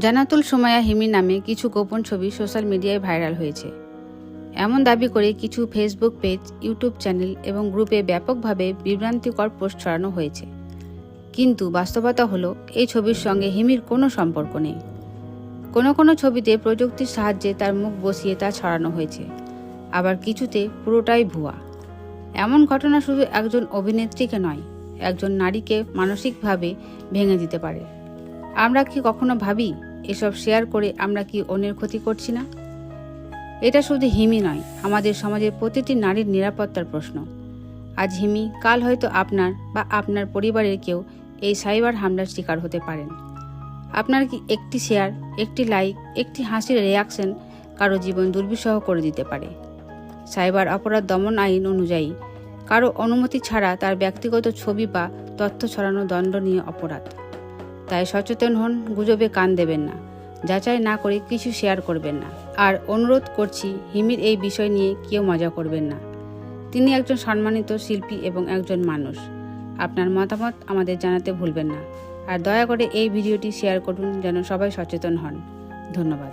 জান্নাতুল সুমাইয়া হিমি নামে কিছু গোপন ছবি সোশ্যাল মিডিয়ায় ভাইরাল হয়েছে। এমন দাবি করে কিছু ফেসবুক পেজ, ইউটিউব চ্যানেল এবং গ্রুপে ব্যাপকভাবে বিভ্রান্তিকর পোস্ট ছড়ানো হয়েছে। কিন্তু বাস্তবতা হলো এই ছবির সঙ্গে হিমির কোনো সম্পর্ক নেই। কোনো ছবিতে প্রযুক্তির সাহায্যে তার মুখ বসিয়ে তা ছড়ানো হয়েছে, আবার কিছুতে পুরোটাই ভুয়া। এমন ঘটনা শুধু একজন অভিনেত্রীকে নয়, একজন নারীকে মানসিকভাবে ভেঙে দিতে পারে। আমরা কি কখনো ভাবি এসব শেয়ার করে আমরা কি অন্যের ক্ষতি করছি না? এটা শুধু হিমি নয়, আমাদের সমাজের প্রতিটি নারীর নিরাপত্তার প্রশ্ন। আজ হিমি, কাল হয়তো আপনার বা আপনার পরিবারের কেউ এই সাইবার হামলার শিকার হতে পারেন। আপনার কি একটি শেয়ার, একটি লাইক, একটি হাসির রিয়াকশন কারো জীবন দুর্বিষহ করে দিতে পারে। সাইবার অপরাধ দমন আইন অনুযায়ী কারো অনুমতি ছাড়া তার ব্যক্তিগত ছবি বা তথ্য ছড়ানো দণ্ডনীয় অপরাধ। তাই সচেতন হন, গুজবে কান দেবেন না, যাচাই না করে কিছু শেয়ার করবেন না। আর অনুরোধ করছি, হিমির এই বিষয় নিয়ে কেউ মজা করবেন না। তিনি একজন সম্মানিত শিল্পী এবং একজন মানুষ। আপনার মতামত আমাদের জানাতে ভুলবেন না। আর দয়া করে এই ভিডিওটি শেয়ার করুন যেন সবাই সচেতন হন। ধন্যবাদ।